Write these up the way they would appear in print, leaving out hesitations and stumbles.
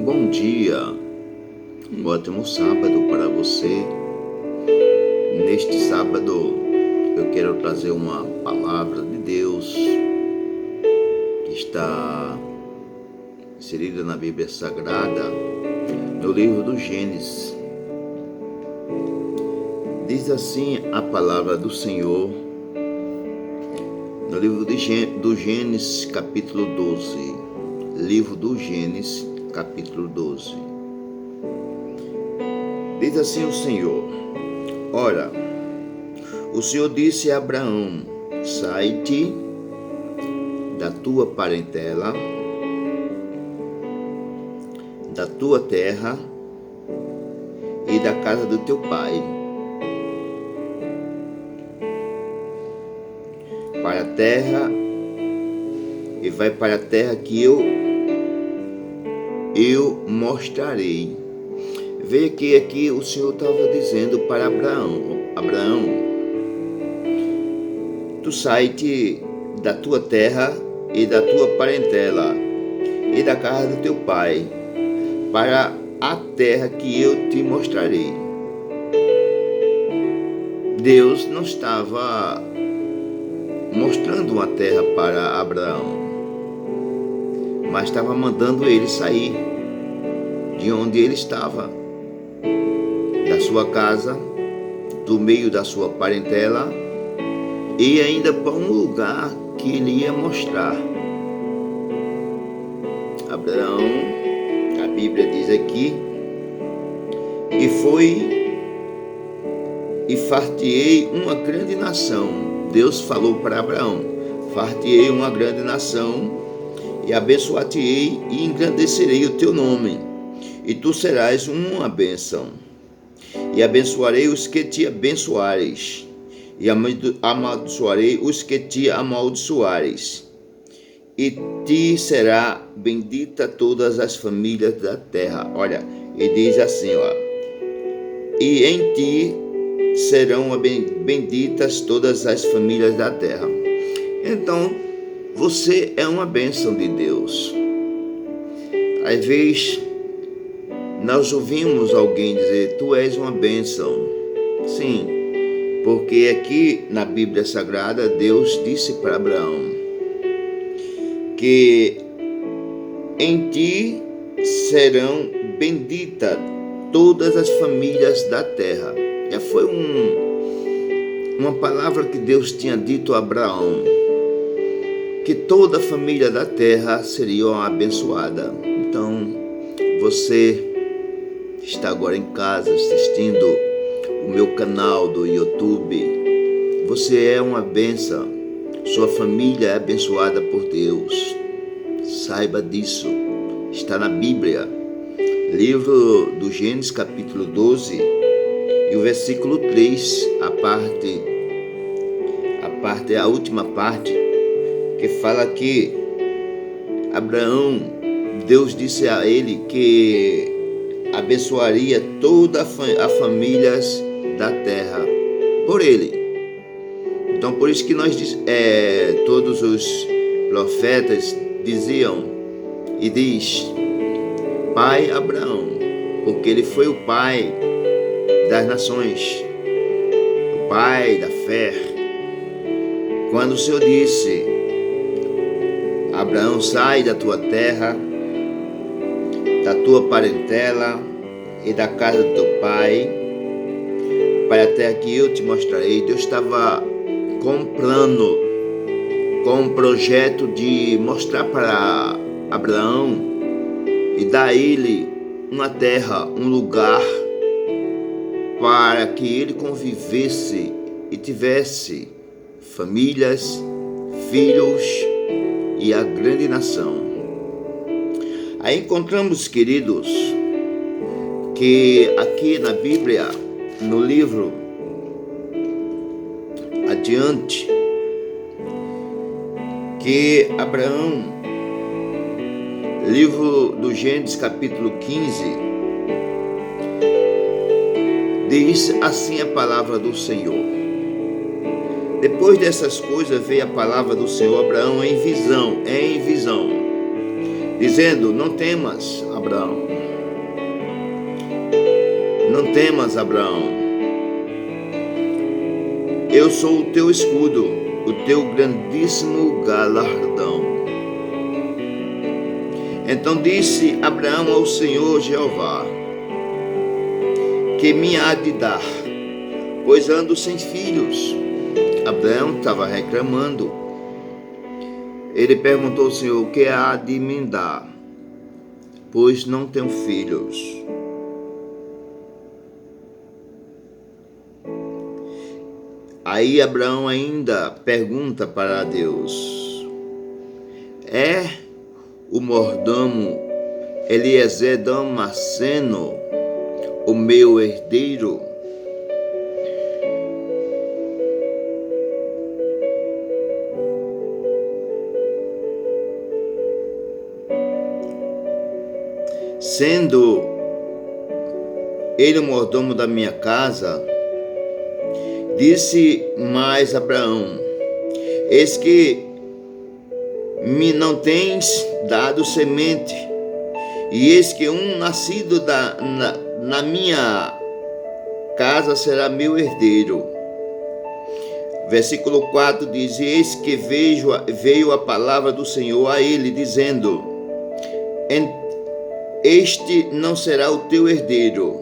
bom dia, um ótimo sábado para você. Neste sábado eu quero trazer uma palavra de Deus que está inserida na Bíblia Sagrada, no livro do Gênesis. Diz assim a palavra do Senhor, no livro do Gênesis, capítulo 12. Livro do Gênesis, capítulo 12. Diz assim o Senhor: Ora, o Senhor disse a Abraão: sai-te da tua parentela, da tua terra e da casa do teu pai, para a terra, e vai para a terra que eu mostrarei. Veja que aqui o Senhor estava dizendo para Abraão, tu sai-te da tua terra e da tua parentela e da casa do teu pai, para a terra que eu te mostrarei. Deus não estava mostrando uma terra para Abraão, mas estava mandando ele sair de onde ele estava, da sua casa, do meio da sua parentela, e ainda para um lugar que ele ia mostrar. Abraão, a Bíblia diz aqui, e far-te-ei uma grande nação. Deus falou para Abraão: far-te-ei uma grande nação, e abençoar-te-ei e engrandecerei o teu nome, e tu serás uma bênção. E abençoarei os que te abençoares, e amaldiçoarei os que te amaldiçoares. E te será bendita todas as famílias da terra. Olha, e diz assim, e em ti serão benditas todas as famílias da terra. Então, você é uma bênção de Deus. Às vezes, nós ouvimos alguém dizer: tu és uma bênção. Sim, porque aqui na Bíblia Sagrada, Deus disse para Abraão que em ti serão benditas todas as famílias da terra. Já foi uma palavra que Deus tinha dito a Abraão, que toda a família da terra seria abençoada. Então, você está agora em casa assistindo o meu canal do YouTube. Você é uma bênção. Sua família é abençoada por Deus. Saiba disso. Está na Bíblia. Livro do Gênesis, capítulo 12, e o versículo 3, a última parte, que fala que Abraão, Deus disse a ele que abençoaria toda a famílias da terra por ele. Então, por isso que todos os profetas diziam, e diz, pai Abraão, porque ele foi o pai das nações, o pai da fé. Quando o Senhor disse: Abraão, sai da tua terra, da tua parentela e da casa do teu pai, para a terra que eu te mostrarei. Deus estava com um plano, com um projeto de mostrar para Abraão e dar a ele uma terra, um lugar, para que ele convivesse e tivesse famílias, filhos e a grande nação. Aí encontramos, queridos, que aqui na Bíblia, no livro adiante, que Abraão, livro do Gênesis, capítulo 15, diz assim a palavra do Senhor: depois dessas coisas veio a palavra do Senhor a Abraão em visão, dizendo: não temas, Abraão, Não temas, Abraão. Eu sou o teu escudo, o teu grandíssimo galardão. Então disse Abraão ao Senhor Jeová: que me há de dar, pois ando sem filhos? Abraão estava reclamando. Ele perguntou ao Senhor: o que há de me dar, pois não tenho filhos? Aí Abraão ainda pergunta para Deus: é o mordomo Eliezer Damasceno o meu herdeiro? Sendo ele o mordomo da minha casa, disse mais Abraão: eis que me não tens dado semente, e eis que um nascido na minha casa será meu herdeiro. Versículo 4 diz: eis que veio a palavra do Senhor a ele, dizendo: este não será o teu herdeiro,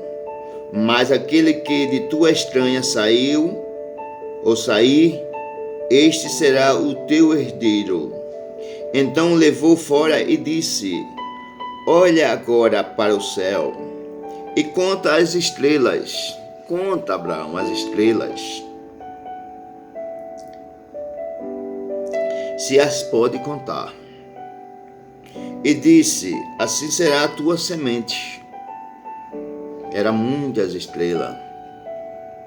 mas aquele que de tua estranha sair, este será o teu herdeiro. Então levou fora e disse: olha agora para o céu e conta as estrelas. Conta, Abraão, as estrelas, se as pode contar. E disse: assim será a tua semente. Eram muitas estrelas.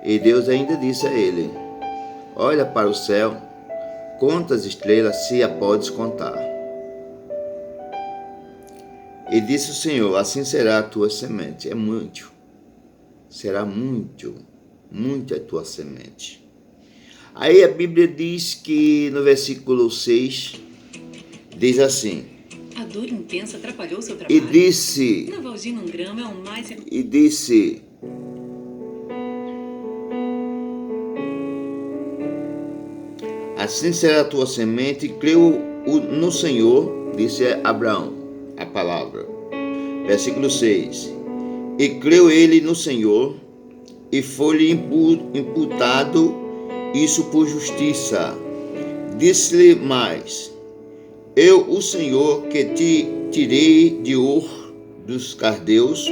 E Deus ainda disse a ele: olha para o céu, conta as estrelas, se a podes contar. E disse o Senhor: assim será a tua semente. É muito. Será muito a tua semente. Aí a Bíblia diz que no versículo 6, diz assim: a dor intensa atrapalhou seu trabalho. E disse: Navalgina 1 grama é o mais... E disse: assim será a tua semente. E creu no Senhor, disse Abraão, a palavra. Versículo 6. E creu ele no Senhor, e foi-lhe imputado isso por justiça. Disse-lhe mais: eu, o Senhor, que te tirei de Ur dos Caldeus,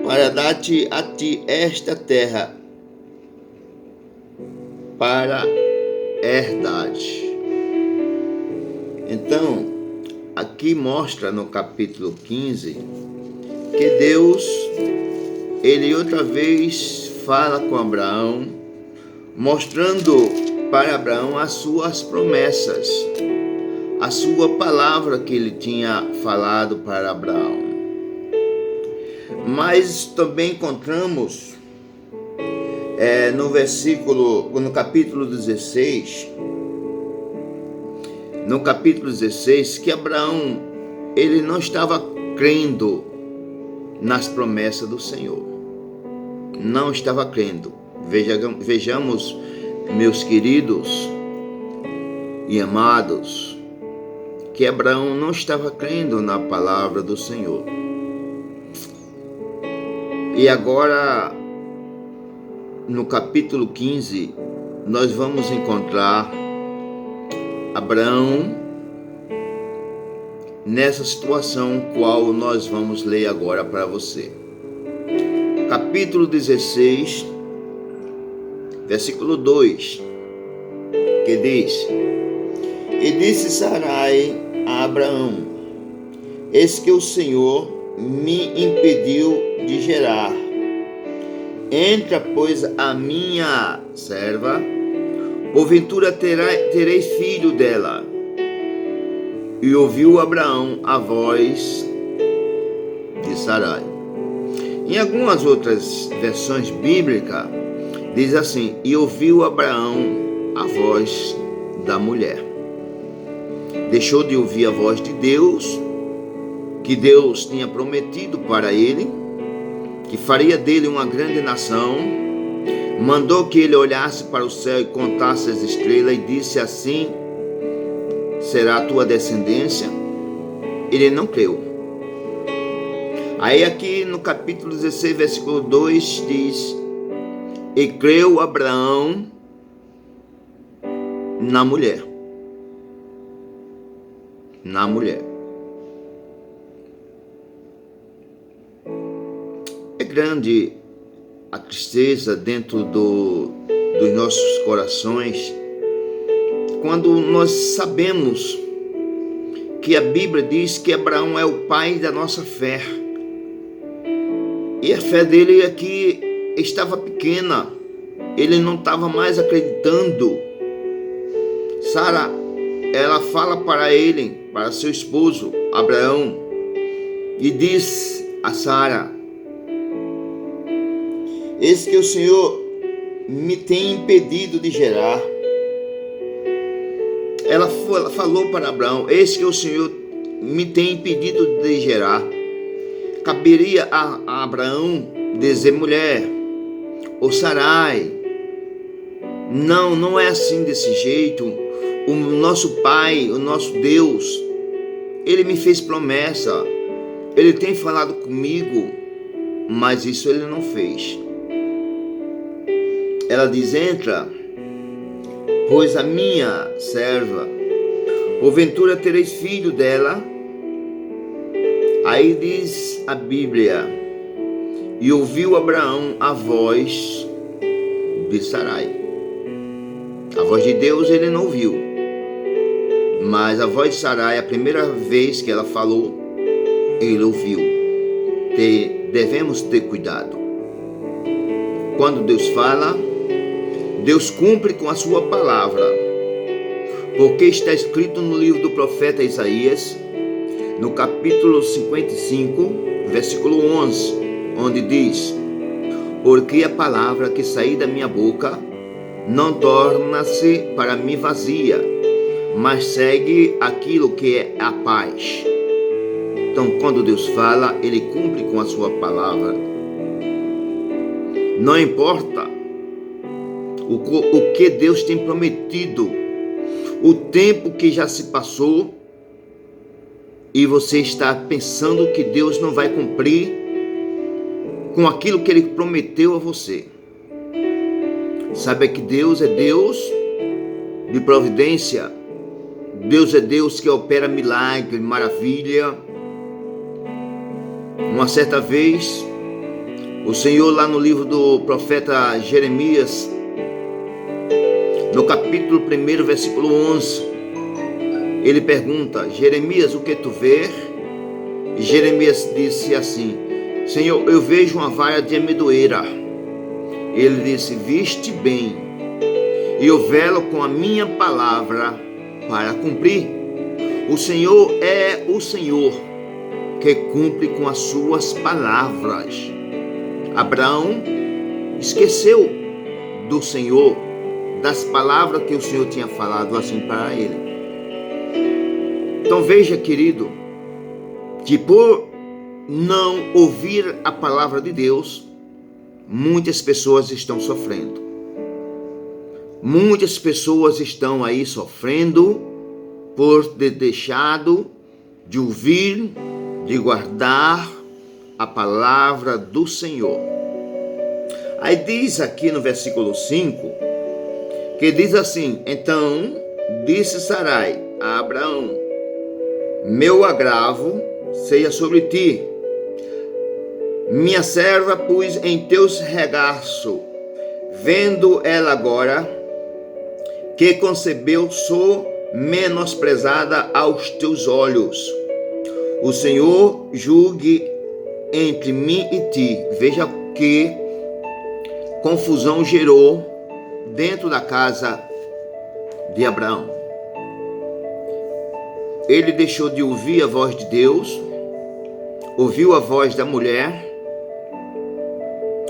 para dar-te a ti esta terra para herdade. Então, aqui mostra no capítulo 15 que Deus, ele outra vez fala com Abraão, mostrando para Abraão as suas promessas, a sua palavra que ele tinha falado para Abraão. Mas também encontramos no capítulo 16, que Abraão, ele não estava crendo nas promessas do Senhor. Não estava crendo. Vejamos, meus queridos e amados, que Abraão não estava crendo na palavra do Senhor. E agora, no capítulo 15, nós vamos encontrar Abraão nessa situação qual nós vamos ler agora para você. Capítulo 16, versículo 2, que diz: e disse Sarai a Abraão: eis que o Senhor me impediu de gerar. Entra, pois, a minha serva, porventura terei filho dela. E ouviu Abraão a voz de Sarai. Em algumas outras versões bíblicas, diz assim: e ouviu Abraão a voz da mulher. Deixou de ouvir a voz de Deus, que Deus tinha prometido para ele, que faria dele uma grande nação, mandou que ele olhasse para o céu e contasse as estrelas e disse: assim será a tua descendência. Ele não creu. Aí aqui no capítulo 16, versículo 2 diz: e creu Abraão na mulher. Na mulher. É grande a tristeza dentro dos nossos corações quando nós sabemos que a Bíblia diz que Abraão é o pai da nossa fé. E a fé dele aqui estava pequena. Ele não estava mais acreditando. Sara, ela fala para ele, para seu esposo Abraão, e diz a Sara: eis que o Senhor me tem impedido de gerar. Ela falou para Abraão: eis que o Senhor me tem impedido de gerar. Caberia a Abraão dizer: mulher, ou Sarai, não é assim desse jeito. O nosso Pai, o nosso Deus, Ele me fez promessa, Ele tem falado comigo, mas isso Ele não fez. Ela diz: entra, pois a minha serva, porventura tereis filho dela. Aí diz a Bíblia: e ouviu Abraão a voz de Sarai. A voz de Deus ele não ouviu, mas a voz de Sarai, a primeira vez que ela falou, ele ouviu. Devemos ter cuidado. Quando Deus fala, Deus cumpre com a sua palavra, porque está escrito no livro do profeta Isaías, no capítulo 55, versículo 11, onde diz: porque a palavra que sair da minha boca não torna-se para mim vazia, mas segue aquilo que é a paz. Então, quando Deus fala, Ele cumpre com a sua palavra. Não importa o que Deus tem prometido, o tempo que já se passou, e você está pensando que Deus não vai cumprir com aquilo que Ele prometeu a você. Saiba que Deus é Deus de providência. Deus é Deus que opera milagre, maravilha. Uma certa vez, o Senhor lá no livro do profeta Jeremias, no capítulo 1, versículo 11, ele pergunta: Jeremias, o que tu vês? E Jeremias disse assim: Senhor, eu vejo uma vara de amendoeira. Ele disse: viste bem, e eu velo com a minha palavra para cumprir. O Senhor é o Senhor que cumpre com as suas palavras. Abraão esqueceu do Senhor, das palavras que o Senhor tinha falado assim para ele. Então veja, querido, que por não ouvir a palavra de Deus, muitas pessoas estão sofrendo. Muitas pessoas estão aí sofrendo por ter deixado de ouvir, de guardar a palavra do Senhor. Aí diz aqui no versículo 5, que diz assim: então disse Sarai a Abraão: meu agravo seja sobre ti, minha serva pus em teus regaços, vendo ela agora que concebeu, sou menosprezada aos teus olhos. O Senhor julgue entre mim e ti. Veja que confusão gerou dentro da casa de Abraão. Ele deixou de ouvir a voz de Deus, ouviu a voz da mulher,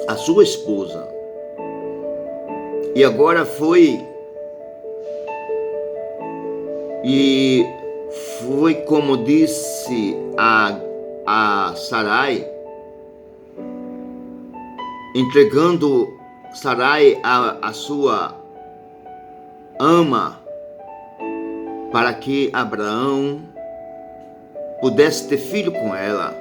a sua esposa, e agora foi como disse a Sarai: entregando Sarai a sua ama para que Abraão pudesse ter filho com ela,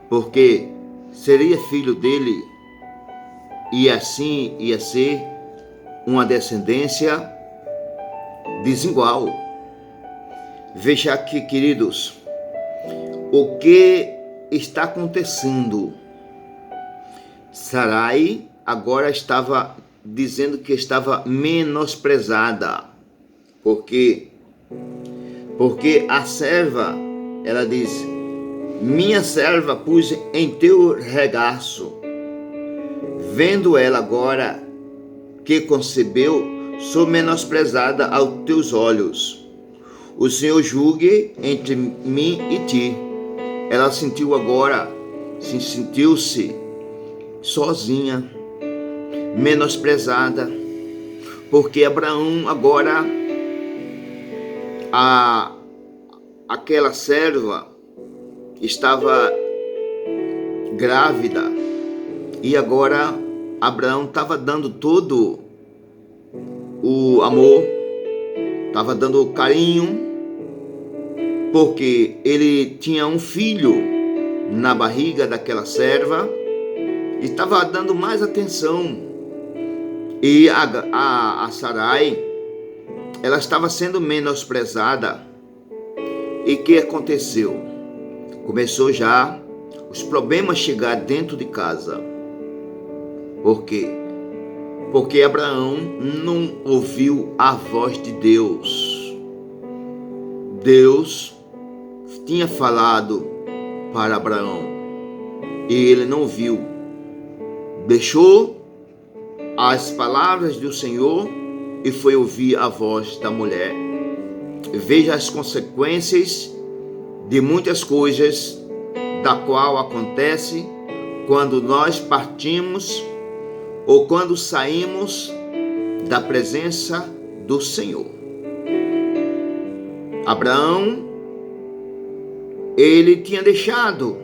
porque seria filho dele e assim ia ser uma descendência desigual. Veja aqui, queridos, o que está acontecendo. Sarai agora estava dizendo que estava menosprezada. Por quê? Porque a serva, ela diz: minha serva pus em teu regaço. Vendo ela agora que concebeu, sou menosprezada aos teus olhos. O Senhor julgue entre mim e ti. Ela sentiu-se sozinha, menosprezada, porque Abraão agora, aquela serva estava grávida e agora Abraão estava dando todo o amor, estava dando o carinho, porque ele tinha um filho na barriga daquela serva e estava dando mais atenção. E a Sarai, ela estava sendo menosprezada. E o que aconteceu? Começou já os problemas chegar dentro de casa. Por quê? Porque Abraão não ouviu a voz de Deus. Deus tinha falado para Abraão e ele não ouviu. Deixou as palavras do Senhor e foi ouvir a voz da mulher. Veja as consequências de muitas coisas da qual acontece quando nós partimos ou quando saímos da presença do Senhor. Abraão, ele tinha deixado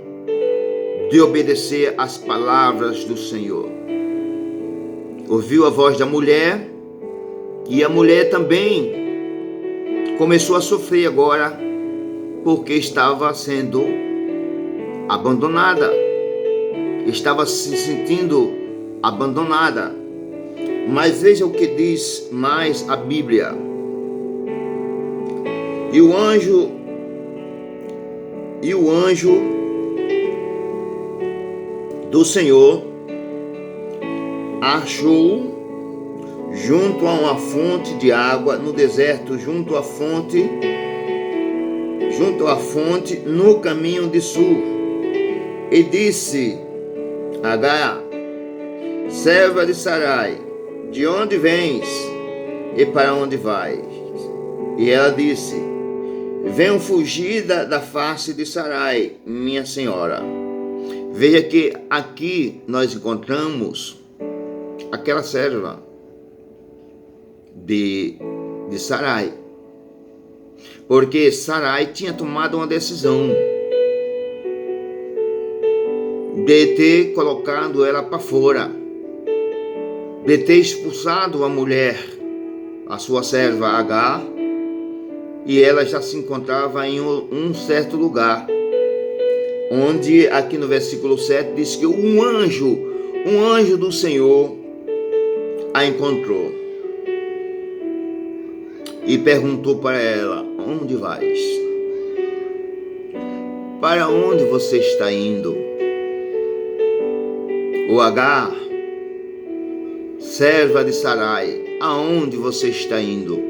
de obedecer às palavras do Senhor. Ouviu a voz da mulher e a mulher também começou a sofrer agora porque estava sendo abandonada, estava se sentindo abandonada. Mas veja o que diz mais a Bíblia. E o anjo do Senhor achou junto a uma fonte de água no deserto, junto à fonte no caminho de sul, e disse: Agar, serva de Sarai, de onde vens e para onde vais? E ela disse: venho fugida da face de Sarai, minha senhora. Veja que aqui nós encontramos aquela serva de Sarai, porque Sarai tinha tomado uma decisão de ter colocado ela para fora, de ter expulsado a mulher, a sua serva Agar, e ela já se encontrava em um certo lugar, onde aqui no versículo 7 diz que um anjo do Senhor a encontrou e perguntou para ela: onde vais? Para onde você está indo? O Agar, serva de Sarai, aonde você está indo?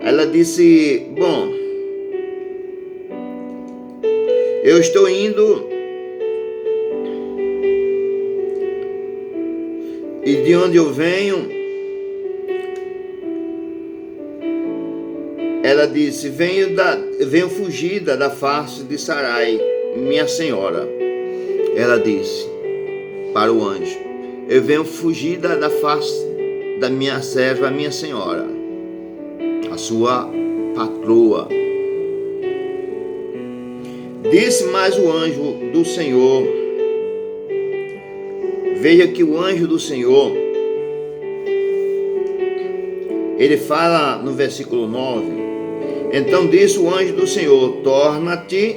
Ela disse: bom, eu estou indo, e de onde eu venho? Ela disse: venho fugida da face de Sarai, minha senhora. Ela disse para o anjo: eu venho fugida da face da minha serva, minha senhora, a sua patroa. Disse mais o anjo do Senhor Veja que o anjo do Senhor, ele fala no versículo 9: então disse o anjo do Senhor: torna-te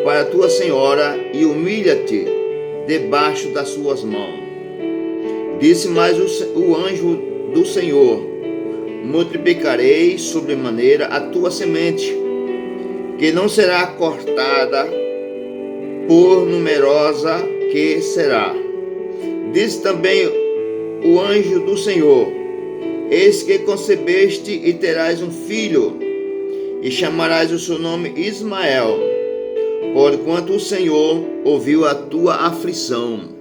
para a tua senhora e humilha-te debaixo das suas mãos. Disse mais o anjo do Senhor: multiplicarei sobremaneira a tua semente, que não será cortada, por numerosa que será. Disse também o anjo do Senhor: eis que concebeste e terás um filho, e chamarás o seu nome Ismael, porquanto o Senhor ouviu a tua aflição.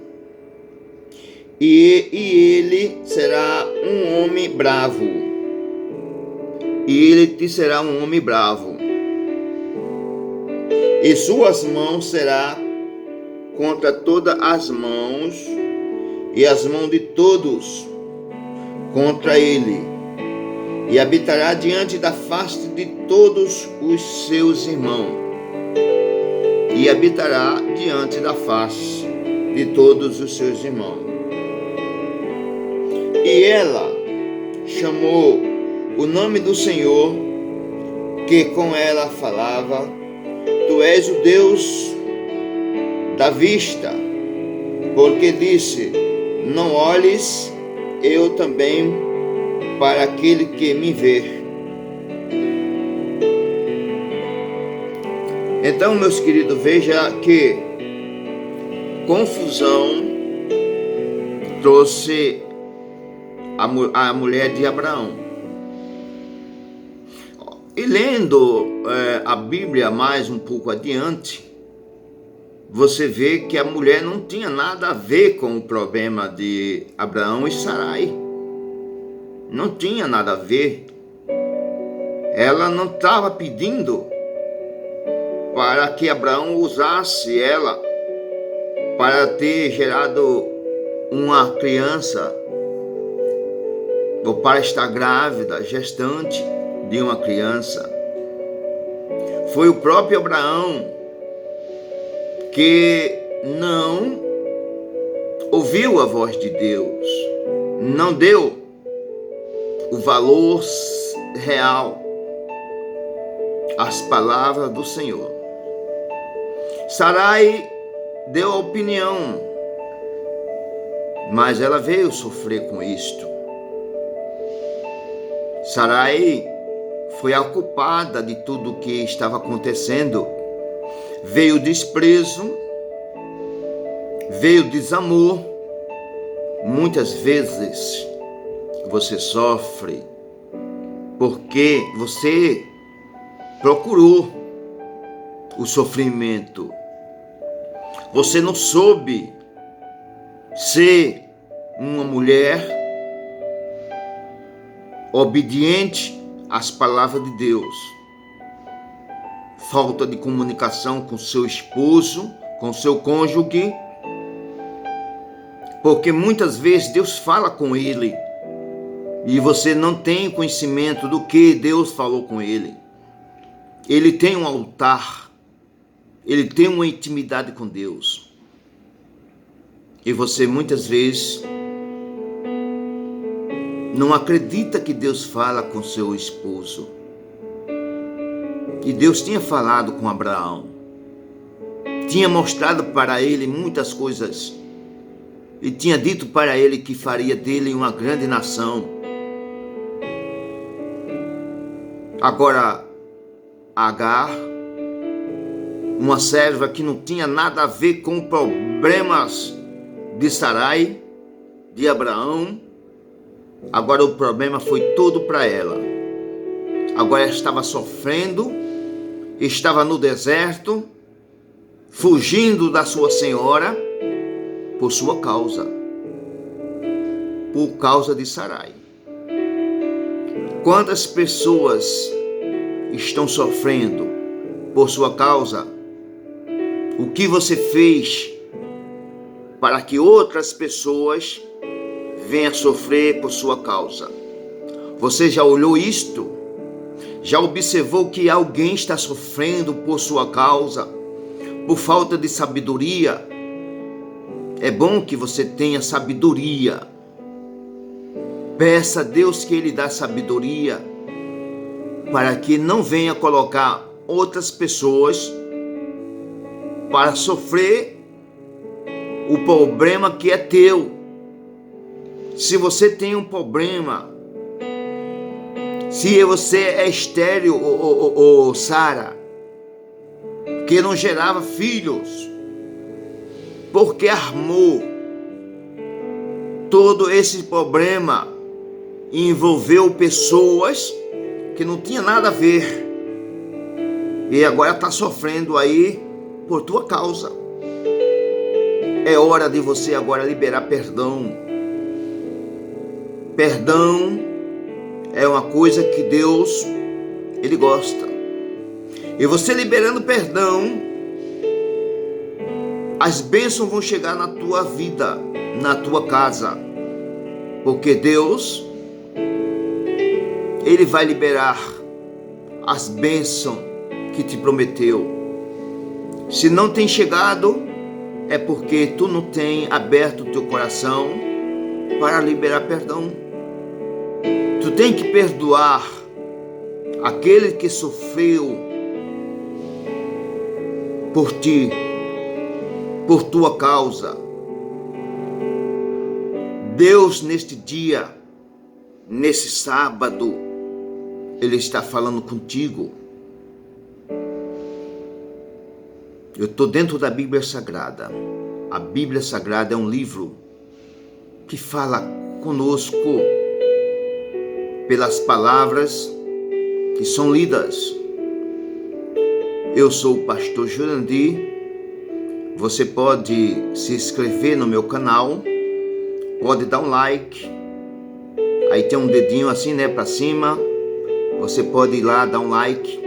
E ele será um homem bravo. E ele te será um homem bravo. E suas mãos será contra todas as mãos, e as mãos de todos contra ele. E habitará diante da face de todos os seus irmãos. E habitará diante da face de todos os seus irmãos. E ela chamou o nome do Senhor, que com ela falava: tu és o Deus da vista, porque disse: não olhes eu também para aquele que me vê. Então, meus queridos, veja que confusão trouxe a mulher de Abraão. E lendo a Bíblia mais um pouco adiante, você vê que a mulher não tinha nada a ver com o problema de Abraão e Sarai. Não tinha nada a ver. Ela não estava pedindo para que Abraão usasse ela para ter gerado uma criança, ou para estar grávida, gestante de uma criança. Foi o próprio Abraão que não ouviu a voz de Deus, não deu o valor real às palavras do Senhor. Sarai deu a opinião, mas ela veio sofrer com isto. Sarai foi a culpada de tudo o que estava acontecendo. Veio desprezo, veio desamor. Muitas vezes você sofre porque você procurou o sofrimento. Você não soube ser uma mulher obediente às palavras de Deus. Falta de comunicação com seu esposo, com seu cônjuge, porque muitas vezes Deus fala com ele e você não tem conhecimento do que Deus falou com ele. Ele tem um altar, ele tem uma intimidade com Deus, e você muitas vezes não acredita que Deus fala com seu esposo. Que Deus tinha falado com Abraão, tinha mostrado para ele muitas coisas e tinha dito para ele que faria dele uma grande nação. Agora, Agar, uma serva que não tinha nada a ver com problemas de Sarai, de Abraão, agora o problema foi todo para ela. Agora ela estava sofrendo, estava no deserto, fugindo da sua senhora, por sua causa, por causa de Sarai. Quantas pessoas estão sofrendo por sua causa? O que você fez para que outras pessoas venham sofrer por sua causa? Você já olhou isto? Já observou que alguém está sofrendo por sua causa, por falta de sabedoria? É bom que você tenha sabedoria. Peça a Deus que Ele dá sabedoria para que não venha colocar outras pessoas para sofrer o problema que é teu. Se você tem um problema, se você é estéril, Sara, que não gerava filhos, porque armou todo esse problema e envolveu pessoas que não tinha nada a ver, e agora está sofrendo aí por tua causa. É hora de você agora liberar perdão. Perdão é uma coisa que Deus, Ele gosta. E você liberando perdão, as bênçãos vão chegar na tua vida, na tua casa. Porque Deus, Ele vai liberar as bênçãos que te prometeu. Se não tem chegado, é porque tu não tem aberto o teu coração para liberar perdão. Tu tem que perdoar aquele que sofreu por ti, por tua causa. Deus, neste dia, nesse sábado, Ele está falando contigo. Eu estou dentro da Bíblia Sagrada. A Bíblia Sagrada é um livro que fala conosco pelas palavras que são lidas. Eu sou o pastor Jurandir. Você pode se inscrever no meu canal, pode dar um like. Aí tem um dedinho assim, para cima. Você pode ir lá dar um like.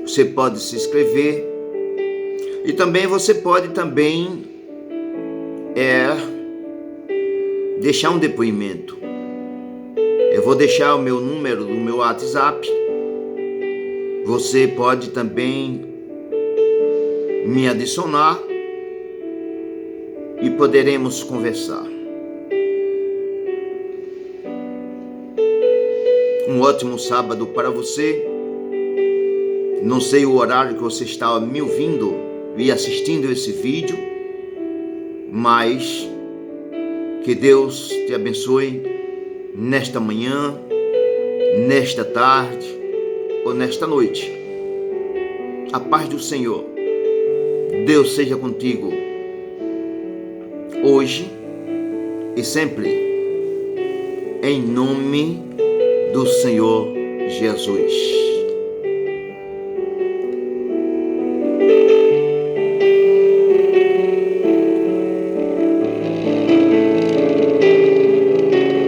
Você pode se inscrever. E também você pode deixar um depoimento. Eu vou deixar o meu número do meu WhatsApp. Você pode também me adicionar e poderemos conversar. Um ótimo sábado para você. Não sei o horário que você está me ouvindo e assistindo esse vídeo, mas que Deus te abençoe nesta manhã, nesta tarde ou nesta noite. A paz do Senhor, Deus seja contigo, hoje e sempre, em nome do Senhor Jesus.